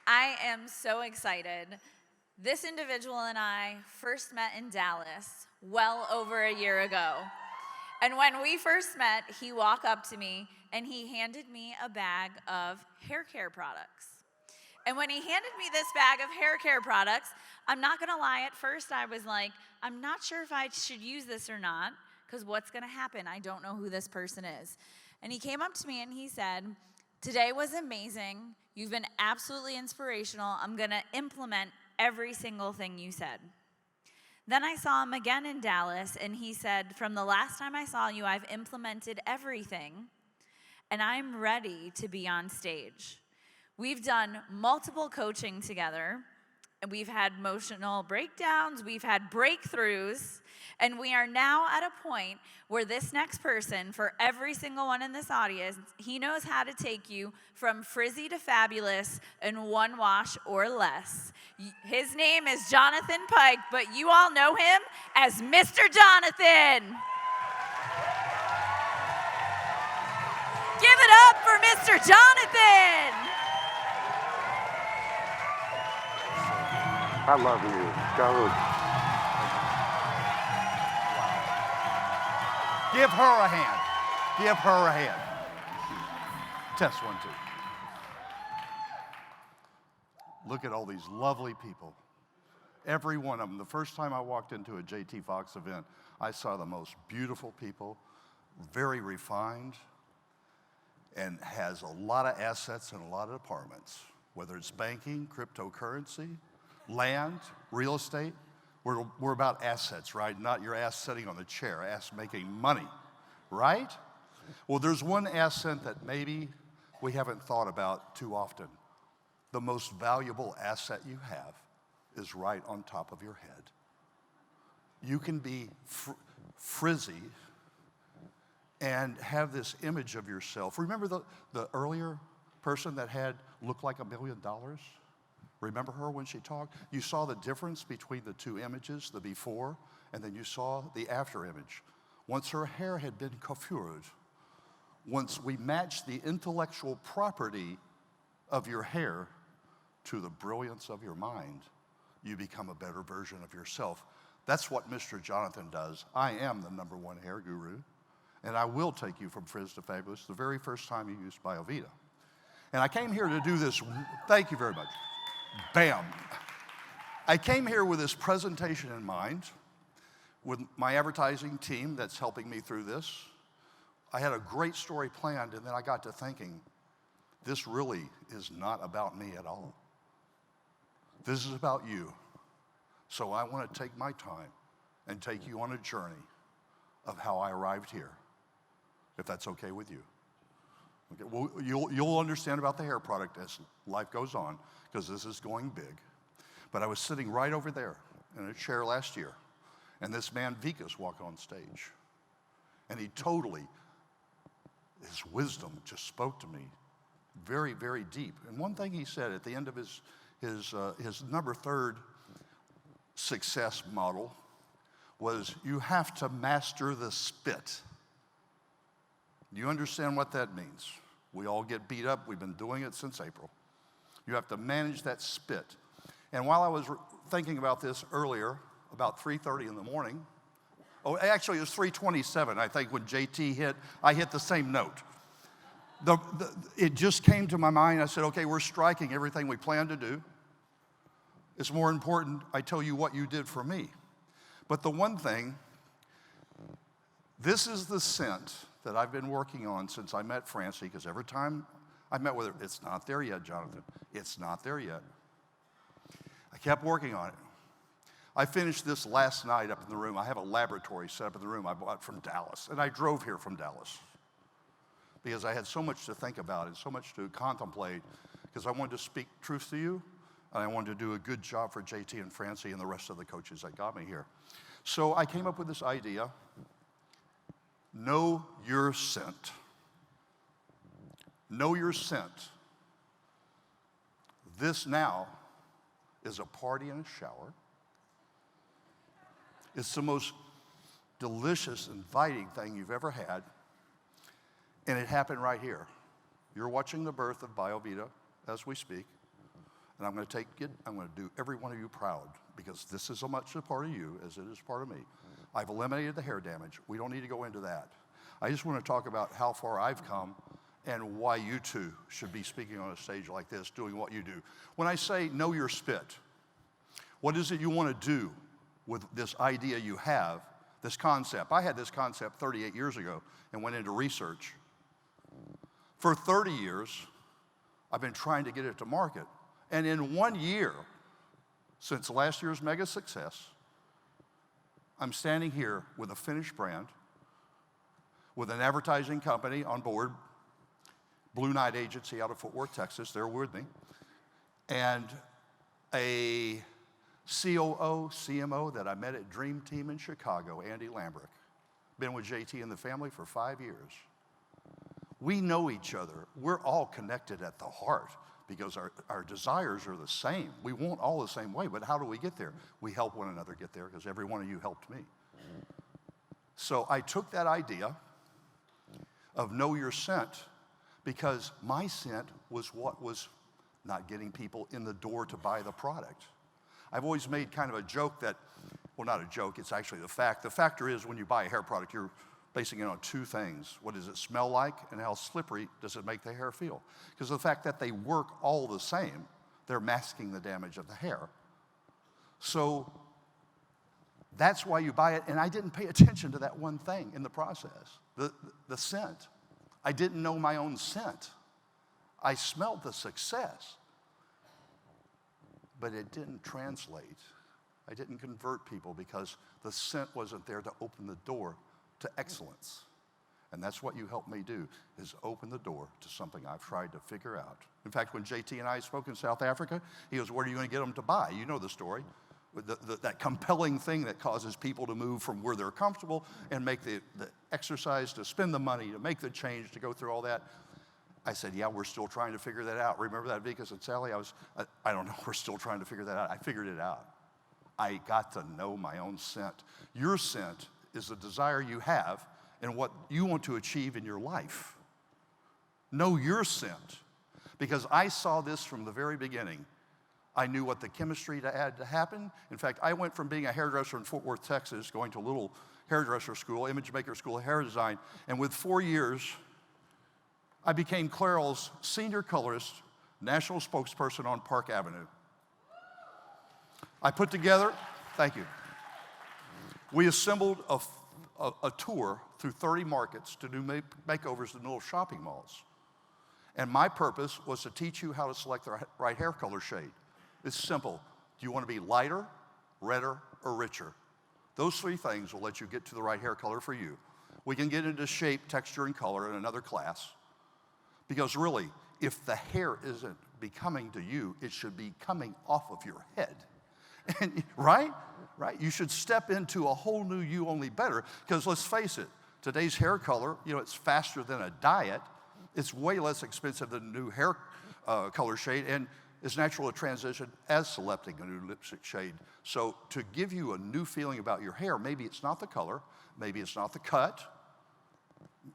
I am so excited. This individual and I first met in Dallas well over a year ago. And when we first met, he walked up to me and he handed me a bag of hair care products. And when he handed me this bag of hair care products, I'm not gonna lie, at first I was like, I'm not sure if I should use this or not, because what's gonna happen? I don't know who this person is. And he came up to me and he said, today was amazing. You've been absolutely inspirational. I'm gonna implement every single thing you said. Then I saw him again in Dallas and he said, from the last time I saw you, I've implemented everything and I'm ready to be on stage. We've done multiple coaching together, and we've had emotional breakdowns, we've had breakthroughs, and we are now at a point where this next person, for every single one in this audience, he knows how to take you from frizzy to fabulous in one wash or less. His name is Jonathan Pike, but you all know him as Mr. Jonathan. Give it up for Mr. Jonathan. I love you. Go. Give her a hand. Give her a hand. Test 1, 2. Look at all these lovely people. Every one of them. The first time I walked into a JT Foxx event, I saw the most beautiful people, very refined, and has a lot of assets and a lot of departments, whether it's banking, cryptocurrency, land, real estate. We're about assets, right? Not your ass sitting on the chair, ass making money, right? Well, there's one asset that maybe we haven't thought about too often. The most valuable asset you have is right on top of your head. You can be frizzy and have this image of yourself. Remember the earlier person that looked like $1 million? Remember her when she talked? You saw the difference between the two images, the before, and then you saw the after image. Once her hair had been coiffured, once we matched the intellectual property of your hair to the brilliance of your mind, you become a better version of yourself. That's what Mr. Jonathan does. I am the #1 hair guru, and I will take you from frizz to fabulous the very first time you used Bioveta. And I came here to do this. Thank you very much. Bam. I came here with this presentation in mind, with my advertising team that's helping me through this. I had a great story planned, and then I got to thinking, this really is not about me at all. This is about you. So I want to take my time and take you on a journey of how I arrived here, if that's okay with you. Okay, well, you'll understand about the hair product as life goes on, because this is going big. But I was sitting right over there in a chair last year, and this man, Vikas, walked on stage. And he his wisdom just spoke to me very, very deep. And one thing he said at the end of his number 3 success model was, you have to master the spit. Do you understand what that means? We all get beat up. We've been doing it since April. You have to manage that spit. And while I was thinking about this earlier, about 3:30 in the morning, actually it was 3:27, I think, when JT hit, I hit the same note. It just came to my mind. I said, okay, we're striking everything we planned to do. It's more important I tell you what you did for me. But the one thing, this is the scent that I've been working on since I met Francie, because every time I met with her, it's not there yet, Jonathan. It's not there yet. I kept working on it. I finished this last night up in the room. I have a laboratory set up in the room I bought from Dallas, and I drove here from Dallas because I had so much to think about and so much to contemplate, because I wanted to speak truth to you, and I wanted to do a good job for JT and Francie and the rest of the coaches that got me here. So I came up with this idea. Know your scent. Know your scent. This now is a party in a shower. It's the most delicious, inviting thing you've ever had. And it happened right here. You're watching the birth of Bioveta as we speak. And I'm going to do every one of you proud, because this is as much a part of you as it is part of me. I've eliminated the hair damage. We don't need to go into that. I just want to talk about how far I've come and why you too should be speaking on a stage like this, doing what you do. When I say know your spit, what is it you want to do with this idea you have, this concept? I had this concept 38 years ago and went into research. For 30 years, I've been trying to get it to market. And in 1 year, since last year's mega success, I'm standing here with a finished brand, with an advertising company on board, Blue Knight Agency out of Fort Worth, Texas, they're with me, and a COO, CMO that I met at Dream Team in Chicago, Andy Lambrick. Been with JT and the family for 5 years. We know each other. We're all connected at the heart because our desires are the same. We want all the same way, but how do we get there? We help one another get there, because every one of you helped me. So I took that idea of know your scent, because my scent was what was not getting people in the door to buy the product. I've always made kind of a joke that, well, not a joke, it's actually the fact. The factor is when you buy a hair product, you're basing it on two things. What does it smell like, and how slippery does it make the hair feel? Because the fact that they work all the same, they're masking the damage of the hair. So that's why you buy it, and I didn't pay attention to that one thing in the process, the scent. I didn't know my own scent. I smelled the success, but it didn't translate. I didn't convert people because the scent wasn't there to open the door to excellence. And that's what you helped me do, is open the door to something I've tried to figure out. In fact, when JT and I spoke in South Africa, he goes, "What are you going to get them to buy?" You know the story. That compelling thing that causes people to move from where they're comfortable and make the exercise, to spend the money, to make the change, to go through all that. I said, yeah, we're still trying to figure that out. Remember that, Vikas and Sally? I don't know, we're still trying to figure that out. I figured it out. I got to know my own scent. Your scent is the desire you have and what you want to achieve in your life. Know your scent, because I saw this from the very beginning. I knew what the chemistry had to happen. In fact, I went from being a hairdresser in Fort Worth, Texas, going to a little hairdresser school, image maker school of hair design, and with 4 years, I became Clairol's senior colorist, national spokesperson on Park Avenue. I put together, thank you. We assembled a tour through 30 markets to do makeovers in little shopping malls. And my purpose was to teach you how to select the right hair color shade. It's simple. Do you want to be lighter, redder, or richer? Those three things will let you get to the right hair color for you. We can get into shape, texture, and color in another class. Because really, if the hair isn't becoming to you, it should be coming off of your head. And, right? You should step into a whole new you, only better. Because let's face it, today's hair color, it's faster than a diet. It's way less expensive than a new hair color shade. And it's natural to transition as selecting a new lipstick shade. So to give you a new feeling about your hair, maybe it's not the color, maybe it's not the cut,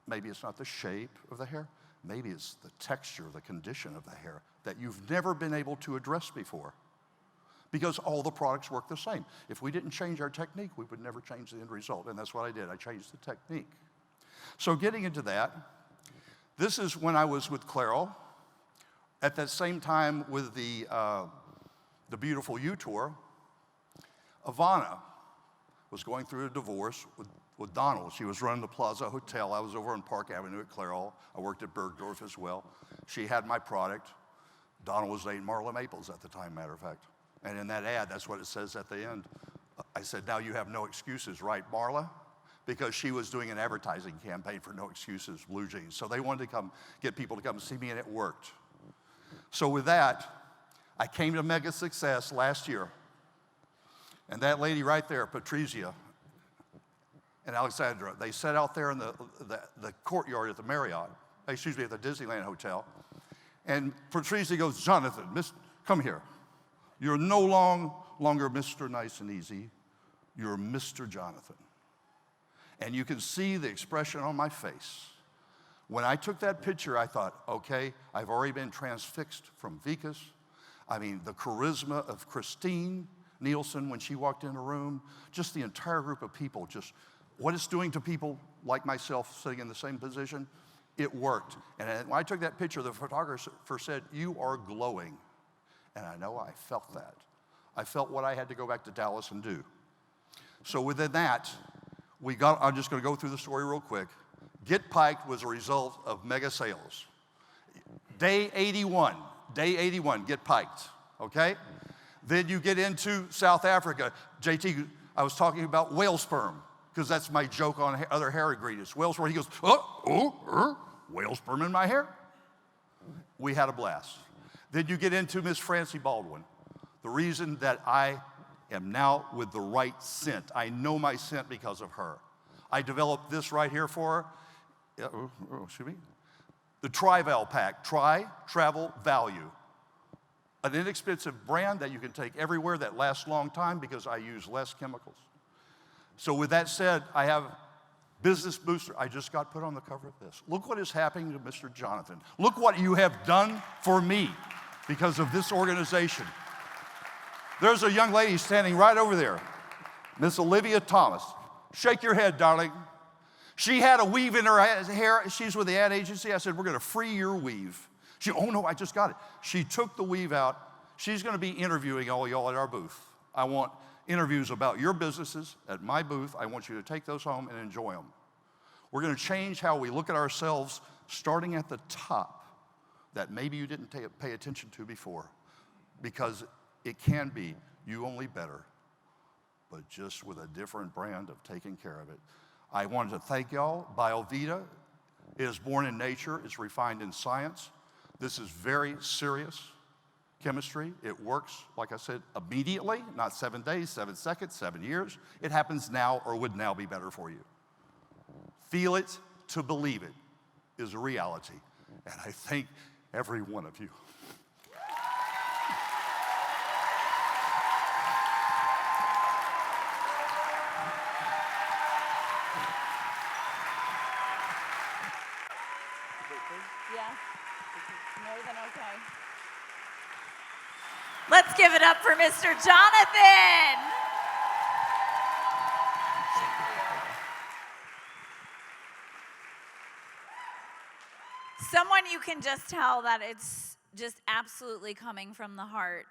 maybe it's not the shape of the hair, maybe it's the texture, the condition of the hair that you've never been able to address before. Because all the products work the same. If we didn't change our technique, we would never change the end result, and that's what I did. I changed the technique. So getting into that, this is when I was with Clairol. At that same time with the Beautiful You tour, Ivana was going through a divorce with Donald. She was running the Plaza Hotel. I was over on Park Avenue at Clairol. I worked at Bergdorf as well. She had my product. Donald was dating Marla Maples at the time, matter of fact. And in that ad, that's what it says at the end. I said, now you have no excuses, right, Marla? Because she was doing an advertising campaign for No Excuses, Blue Jeans. So they wanted to get people to come see me, and it worked. So with that, I came to mega success last year. And that lady right there, Patrizia and Alexandra, they sat out there in the courtyard at the at the Disneyland Hotel. And Patrizia goes, Jonathan, come here. You're no longer Mr. Nice and Easy. You're Mr. Jonathan. And you can see the expression on my face. When I took that picture, I thought, okay, I've already been transfixed from Vikas. I mean, the charisma of Christine Nielsen when she walked in the room, just the entire group of people, just what it's doing to people like myself sitting in the same position, it worked. And when I took that picture, the photographer said, "You are glowing." And I know I felt that. I felt what I had to go back to Dallas and do. So within that, I'm just going to go through the story real quick. Get Pike was a result of mega sales. Day 81, get piked, okay? Then you get into South Africa. JT, I was talking about whale sperm, because that's my joke on other hair ingredients. Whale sperm, he goes, whale sperm in my hair? We had a blast. Then you get into Miss Francie Baldwin. The reason that I am now with the right scent. I know my scent because of her. I developed this right here for her. Excuse me. The Tri-Val pack, Try, Travel, Value. An inexpensive brand that you can take everywhere that lasts a long time because I use less chemicals. So with that said, I have Business Booster. I just got put on the cover of this. Look what is happening to Mr. Jonathan. Look what you have done for me because of this organization. There's a young lady standing right over there, Miss Olivia Thomas. Shake your head, darling. She had a weave in her hair. She's with the ad agency. I said, we're going to free your weave. She, oh no, I just got it. She took the weave out. She's going to be interviewing all y'all at our booth. I want interviews about your businesses at my booth. I want you to take those home and enjoy them. We're going to change how we look at ourselves, starting at the top, that maybe you didn't pay attention to before, because it can be you only better, but just with a different brand of taking care of it. I wanted to thank y'all. Bioveta is born in nature, it's refined in science. This is very serious chemistry. It works, like I said, immediately, not 7 days, 7 seconds, 7 years. It happens now or would now be better for you. Feel it to believe it is a reality. And I thank every one of you. Yeah, more than okay. Let's give it up for Mr. Jonathan. Someone you can just tell that it's just absolutely coming from the heart.